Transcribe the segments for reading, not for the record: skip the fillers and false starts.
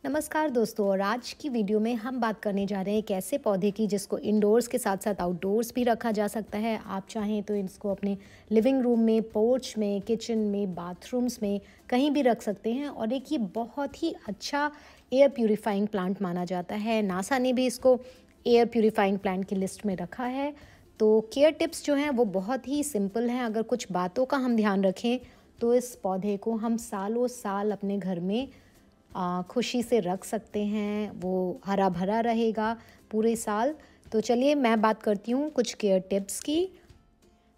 नमस्कार दोस्तों। और आज की वीडियो में हम बात करने जा रहे हैं एक ऐसे पौधे की जिसको इंडोर्स के साथ साथ आउटडोर्स भी रखा जा सकता है। आप चाहें तो इसको अपने लिविंग रूम में, पोर्च में, किचन में, बाथरूम्स में कहीं भी रख सकते हैं। और एक ये बहुत ही अच्छा एयर प्यूरिफाइंग प्लांट माना जाता है। नासा ने भी इसको एयर प्यूरिफाइंग प्लांट की लिस्ट में रखा है। तो केयर टिप्स जो हैं वो बहुत ही सिंपल हैं। अगर कुछ बातों का हम ध्यान रखें तो इस पौधे को हम सालों साल अपने घर में खुशी से रख सकते हैं। वो हरा भरा रहेगा पूरे साल। तो चलिए मैं बात करती हूँ कुछ केयर टिप्स की।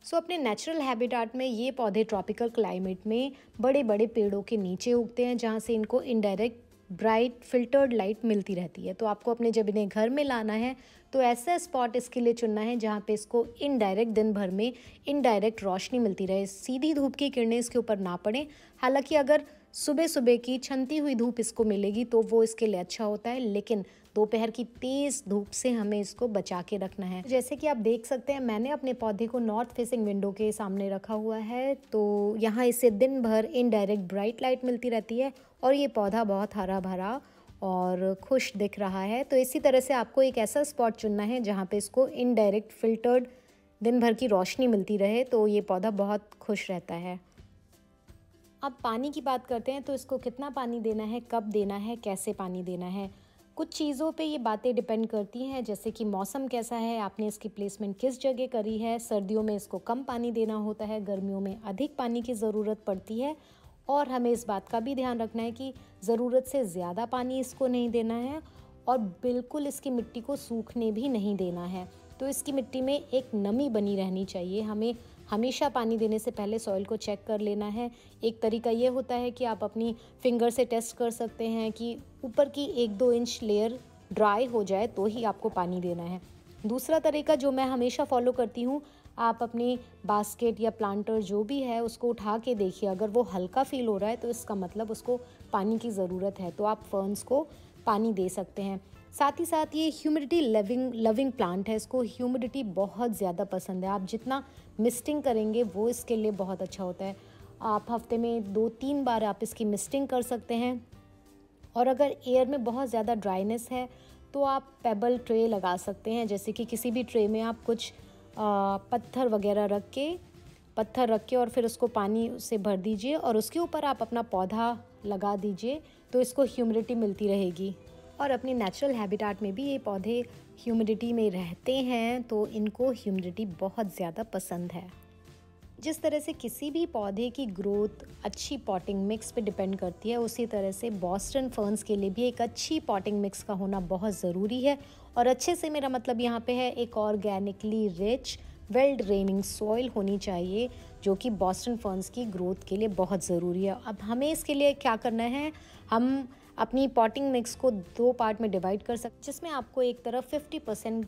अपने नेचुरल हैबिटेट में ये पौधे ट्रॉपिकल क्लाइमेट में बड़े बड़े पेड़ों के नीचे उगते हैं, जहाँ से इनको इनडायरेक्ट ब्राइट फिल्टर्ड लाइट मिलती रहती है। तो आपको अपने जब इन्हें घर में लाना है तो ऐसा स्पॉट इसके लिए चुनना है जहाँ पे इसको इनडायरेक्ट दिन भर में इनडायरेक्ट रोशनी मिलती रहे, सीधी धूप की किरणें इसके ऊपर ना पड़े। हालांकि अगर सुबह सुबह की छनती हुई धूप इसको मिलेगी तो वो इसके लिए अच्छा होता है, लेकिन दोपहर की तेज़ धूप से हमें इसको बचा के रखना है। जैसे कि आप देख सकते हैं, मैंने अपने पौधे को नॉर्थ फेसिंग विंडो के सामने रखा हुआ है। तो यहाँ इससे दिन भर इनडायरेक्ट ब्राइट लाइट मिलती रहती है और ये पौधा बहुत हरा भरा और खुश दिख रहा है। तो इसी तरह से आपको एक ऐसा स्पॉट चुनना है जहाँ पे इसको इनडायरेक्ट फिल्टर्ड दिन भर की रोशनी मिलती रहे, तो ये पौधा बहुत खुश रहता है। अब पानी की बात करते हैं। तो इसको कितना पानी देना है, कब देना है, कैसे पानी देना है, कुछ चीज़ों पे ये बातें डिपेंड करती हैं। जैसे कि मौसम कैसा है, आपने इसकी प्लेसमेंट किस जगह करी है। सर्दियों में इसको कम पानी देना होता है, गर्मियों में अधिक पानी की ज़रूरत पड़ती है। और हमें इस बात का भी ध्यान रखना है कि ज़रूरत से ज़्यादा पानी इसको नहीं देना है और बिल्कुल इसकी मिट्टी को सूखने भी नहीं देना है। तो इसकी मिट्टी में एक नमी बनी रहनी चाहिए। हमें हमेशा पानी देने से पहले सॉइल को चेक कर लेना है। एक तरीका ये होता है कि आप अपनी फिंगर से टेस्ट कर सकते हैं कि ऊपर की 1-2 इंच लेयर ड्राई हो जाए तो ही आपको पानी देना है। दूसरा तरीका जो मैं हमेशा फॉलो करती हूँ, आप अपनी बास्केट या प्लांटर जो भी है उसको उठा के देखिए। अगर वो हल्का फील हो रहा है तो इसका मतलब उसको पानी की ज़रूरत है, तो आप फर्न्स को पानी दे सकते हैं। साथ ही साथ ये ह्यूमिडिटी लविंग प्लांट है। इसको ह्यूमिडिटी बहुत ज़्यादा पसंद है। आप जितना मिस्टिंग करेंगे वो इसके लिए बहुत अच्छा होता है। आप हफ्ते में 2-3 बार आप इसकी मिस्टिंग कर सकते हैं। और अगर एयर में बहुत ज़्यादा ड्राइनेस है तो आप पेबल ट्रे लगा सकते हैं। जैसे कि किसी भी ट्रे में आप कुछ पत्थर वगैरह रख के और फिर उसको पानी से भर दीजिए और उसके ऊपर आप अपना पौधा लगा दीजिए, तो इसको ह्यूमिडिटी मिलती रहेगी। और अपनी नेचुरल हैबिटेट में भी ये पौधे ह्यूमिडिटी में रहते हैं, तो इनको ह्यूमिडिटी बहुत ज़्यादा पसंद है। जिस तरह से किसी भी पौधे की ग्रोथ अच्छी पॉटिंग मिक्स पे डिपेंड करती है, उसी तरह से बॉस्टन फर्न्स के लिए भी एक अच्छी पॉटिंग मिक्स का होना बहुत ज़रूरी है। और अच्छे से मेरा मतलब यहाँ पे है एक organically rich well draining soil होनी चाहिए, जो कि बॉस्टन फर्न्स की ग्रोथ के लिए बहुत ज़रूरी है। अब हमें इसके लिए क्या करना है, हम अपनी पॉटिंग मिक्स को 2 पार्ट में डिवाइड कर सकते, जिसमें आपको एक तरफ 50%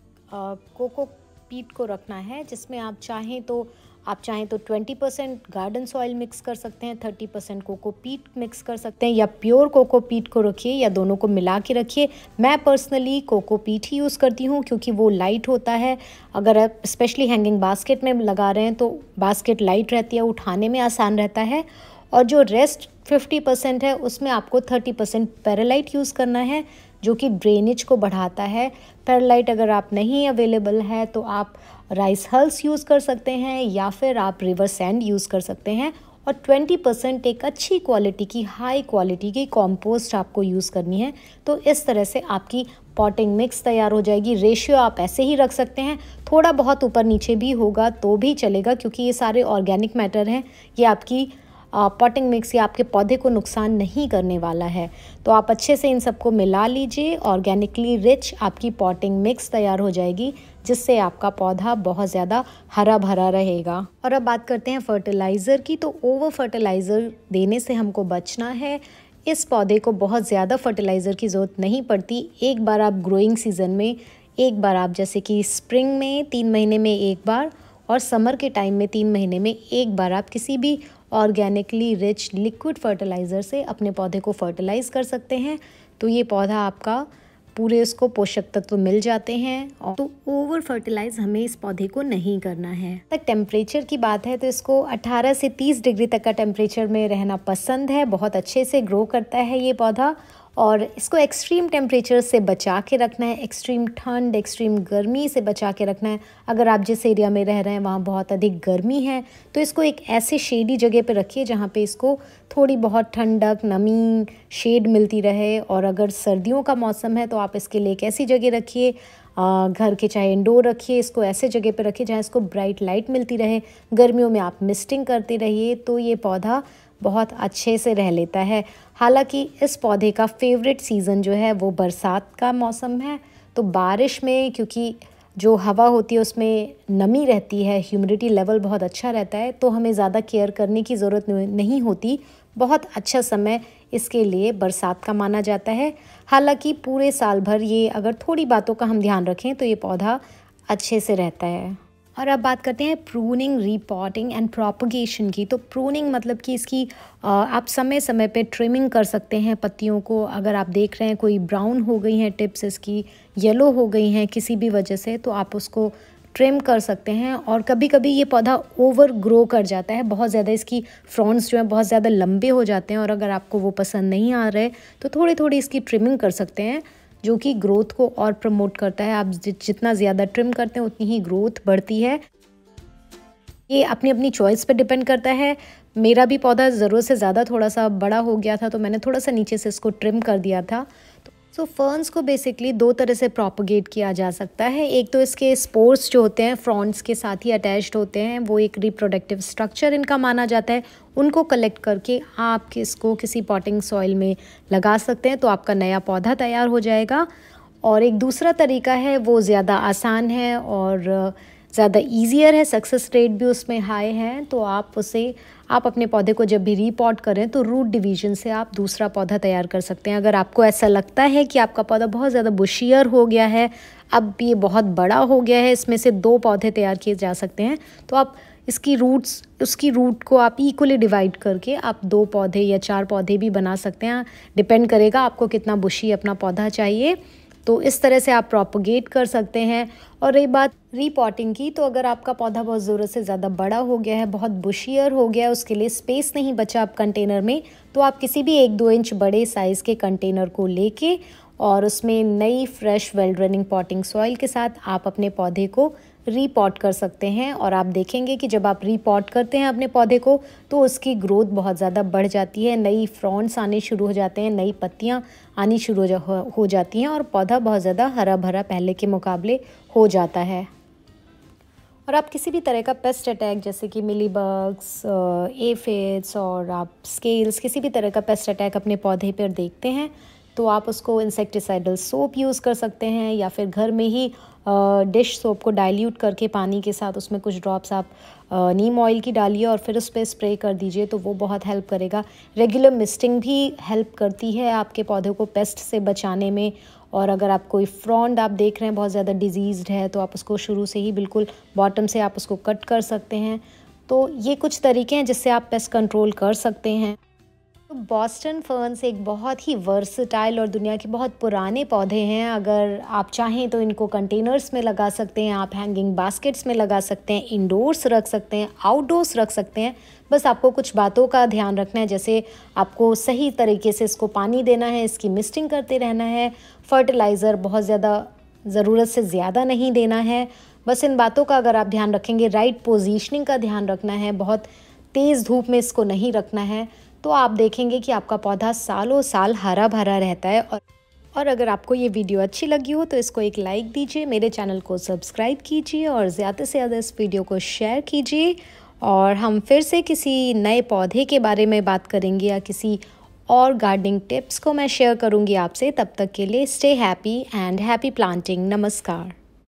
कोको पीट को रखना है, जिसमें आप चाहें तो 20% गार्डन सॉइल मिक्स कर सकते हैं, 30% कोको पीट मिक्स कर सकते हैं, या प्योर कोको पीट को रखिए या दोनों को मिला के रखिए। मैं पर्सनली कोको पीट ही यूज़ करती हूँ क्योंकि वो लाइट होता है। अगर आप स्पेशली हैंगिंग बास्केट में लगा रहे हैं तो बास्केट लाइट रहती है, उठाने में आसान रहता है। और जो रेस्ट 50% है उसमें आपको 30% पेरालाइट यूज़ करना है, जो कि ड्रेनेज को बढ़ाता है। पेरालाइट अगर आप नहीं अवेलेबल है तो आप राइस हल्स यूज़ कर सकते हैं या फिर आप रिवर सैंड यूज़ कर सकते हैं। और 20% एक अच्छी क्वालिटी की, हाई क्वालिटी की कॉम्पोस्ट आपको यूज़ करनी है। तो इस तरह से आपकी पॉटिंग मिक्स तैयार हो जाएगी। रेशियो आप ऐसे ही रख सकते हैं, थोड़ा बहुत ऊपर नीचे भी होगा तो भी चलेगा, क्योंकि ये सारे ऑर्गेनिक मैटर हैं। ये आपकी पॉटिंग मिक्स या आपके पौधे को नुकसान नहीं करने वाला है। तो आप अच्छे से इन सबको मिला लीजिए। ऑर्गेनिकली रिच आपकी पॉटिंग मिक्स तैयार हो जाएगी, जिससे आपका पौधा बहुत ज़्यादा हरा भरा रहेगा। और अब बात करते हैं फर्टिलाइज़र की। तो ओवर फर्टिलाइज़र देने से हमको बचना है। इस पौधे को बहुत ज़्यादा फर्टिलाइज़र की ज़रूरत नहीं पड़ती। एक बार आप ग्रोइंग सीज़न में, एक बार आप जैसे कि स्प्रिंग में 3 महीने में एक बार और समर के टाइम में 3 महीने में एक बार आप किसी भी ऑर्गेनिकली रिच लिक्विड फर्टिलाइज़र से अपने पौधे को फर्टिलाइज़ कर सकते हैं। तो ये पौधा आपका पूरे उसको पोषक तत्व मिल जाते हैं। तो ओवर फर्टिलाइज हमें इस पौधे को नहीं करना है। तक टेम्परेचर की बात है तो इसको 18 से 30 डिग्री तक का टेम्परेचर में रहना पसंद है। बहुत अच्छे से ग्रो करता है ये पौधा और इसको एक्सट्रीम टेम्परेचर से बचा के रखना है, एक्सट्रीम ठंड, एक्सट्रीम गर्मी से बचा के रखना है। अगर आप जिस एरिया में रह रहे हैं वहाँ बहुत अधिक गर्मी है तो इसको एक ऐसे शेडी जगह पे रखिए जहाँ पे इसको थोड़ी बहुत ठंडक, नमी, शेड मिलती रहे। और अगर सर्दियों का मौसम है तो आप इसके लिए एक ऐसी जगह रखिए, घर के चाहे इंडोर रखिए, इसको ऐसे जगह पे रखिए जहाँ इसको ब्राइट लाइट मिलती रहे। गर्मियों में आप मिस्टिंग करते रहिए तो ये पौधा बहुत अच्छे से रह लेता है। हालांकि इस पौधे का फेवरेट सीज़न जो है वो बरसात का मौसम है। तो बारिश में क्योंकि जो हवा होती है उसमें नमी रहती है, ह्यूमिडिटी लेवल बहुत अच्छा रहता है, तो हमें ज़्यादा केयर करने की ज़रूरत नहीं होती। बहुत अच्छा समय इसके लिए बरसात का माना जाता है। हालांकि पूरे साल भर ये अगर थोड़ी बातों का हम ध्यान रखें तो ये पौधा अच्छे से रहता है। और अब बात करते हैं प्रूनिंग, रीपॉटिंग एंड प्रोपगेशन की। तो प्रूनिंग मतलब कि इसकी आप समय समय पे ट्रिमिंग कर सकते हैं पत्तियों को। अगर आप देख रहे हैं कोई ब्राउन हो गई हैं टिप्स, इसकी येलो हो गई हैं किसी भी वजह से, तो आप उसको ट्रिम कर सकते हैं। और कभी कभी ये पौधा ओवर ग्रो कर जाता है, बहुत ज़्यादा इसकी फ्रॉन्ट्स जो हैं बहुत ज़्यादा लंबे हो जाते हैं, और अगर आपको वो पसंद नहीं आ रहे तो थोड़ी थोड़ी इसकी ट्रिमिंग कर सकते हैं, जो कि ग्रोथ को और प्रमोट करता है। आप जितना ज़्यादा ट्रिम करते हैं उतनी ही ग्रोथ बढ़ती है। ये अपनी अपनी चॉइस पे डिपेंड करता है। मेरा भी पौधा ज़रूरत से ज़्यादा थोड़ा सा बड़ा हो गया था तो मैंने थोड़ा सा नीचे से इसको ट्रिम कर दिया था। सो फर्न्स को बेसिकली दो तरह से प्रोपगेट किया जा सकता है। एक तो इसके स्पोर्स जो होते हैं फ्रॉन्ट्स के साथ ही अटैच्ड होते हैं, वो एक रिप्रोडक्टिव स्ट्रक्चर इनका माना जाता है। उनको कलेक्ट करके आप इसको किसी पॉटिंग सॉइल में लगा सकते हैं तो आपका नया पौधा तैयार हो जाएगा। और एक दूसरा तरीका है वो ज़्यादा आसान है और ज़्यादा ईजियर है, सक्सेस रेट भी उसमें हाई है। तो आप अपने पौधे को जब भी रीपॉट करें तो रूट डिवीजन से आप दूसरा पौधा तैयार कर सकते हैं। अगर आपको ऐसा लगता है कि आपका पौधा बहुत ज़्यादा बुशियर हो गया है, अब ये बहुत बड़ा हो गया है, इसमें से 2 पौधे तैयार किए जा सकते हैं, तो आप उसकी रूट को आप इक्वली डिवाइड करके आप 2 पौधे या 4 पौधे भी बना सकते हैं। डिपेंड करेगा आपको कितना बुशी अपना पौधा चाहिए। तो इस तरह से आप प्रोपगेट कर सकते हैं। और रही बात रीपॉटिंग की, तो अगर आपका पौधा बहुत ज़रूरत से ज़्यादा बड़ा हो गया है, बहुत बुशियर हो गया है, उसके लिए स्पेस नहीं बचा आप कंटेनर में, तो आप किसी भी 1-2 इंच बड़े साइज़ के कंटेनर को लेके और उसमें नई fresh well draining potting soil के साथ आप अपने पौधे को रीपॉट कर सकते हैं। और आप देखेंगे कि जब आप रीपॉट करते हैं अपने पौधे को तो उसकी ग्रोथ बहुत ज़्यादा बढ़ जाती है, नई फ्रॉन्ट्स आने शुरू हो जाते हैं, नई पत्तियां आनी शुरू हो जाती हैं और पौधा बहुत ज़्यादा हरा भरा पहले के मुकाबले हो जाता है। और आप किसी भी तरह का पेस्ट अटैक जैसे कि मिलीबग्स, एफिड्स और आप स्केल्स, किसी भी तरह का पेस्ट अटैक अपने पौधे पर देखते हैं तो आप उसको इंसेक्टिसाइडल सोप यूज़ कर सकते हैं, या फिर घर में ही डिश सोप को डाइल्यूट करके पानी के साथ उसमें कुछ ड्रॉप्स आप नीम ऑयल की डालिए और फिर उस पर स्प्रे कर दीजिए, तो वो बहुत हेल्प करेगा। रेगुलर मिस्टिंग भी हेल्प करती है आपके पौधे को पेस्ट से बचाने में। और अगर आप कोई फ्रॉन्ड आप देख रहे हैं बहुत ज़्यादा डिजीज़्ड है तो आप उसको शुरू से ही बिल्कुल बॉटम से आप उसको कट कर सकते हैं। तो ये कुछ तरीके हैं जिससे आप पेस्ट कंट्रोल कर सकते हैं। तो बॉस्टन फर्न्स एक बहुत ही वर्सटाइल और दुनिया के बहुत पुराने पौधे हैं। अगर आप चाहें तो इनको कंटेनर्स में लगा सकते हैं, आप हैंगिंग बास्केट्स में लगा सकते हैं, इंडोर्स रख सकते हैं, आउटडोर्स रख सकते हैं। बस आपको कुछ बातों का ध्यान रखना है, जैसे आपको सही तरीके से इसको पानी देना है, इसकी मिस्टिंग करते रहना है, फर्टिलाइज़र बहुत ज़्यादा ज़रूरत से ज़्यादा नहीं देना है। बस इन बातों का अगर आप ध्यान रखेंगे, राइट पोजीशनिंग का ध्यान रखना है, बहुत तेज़ धूप में इसको नहीं रखना है, तो आप देखेंगे कि आपका पौधा सालों साल हरा भरा रहता है। और अगर आपको ये वीडियो अच्छी लगी हो तो इसको एक लाइक दीजिए, मेरे चैनल को सब्सक्राइब कीजिए और ज़्यादा से ज़्यादा इस वीडियो को शेयर कीजिए। और हम फिर से किसी नए पौधे के बारे में बात करेंगे या किसी और गार्डनिंग टिप्स को मैं शेयर करूँगी आपसे। तब तक के लिए stay happy and happy planting. नमस्कार।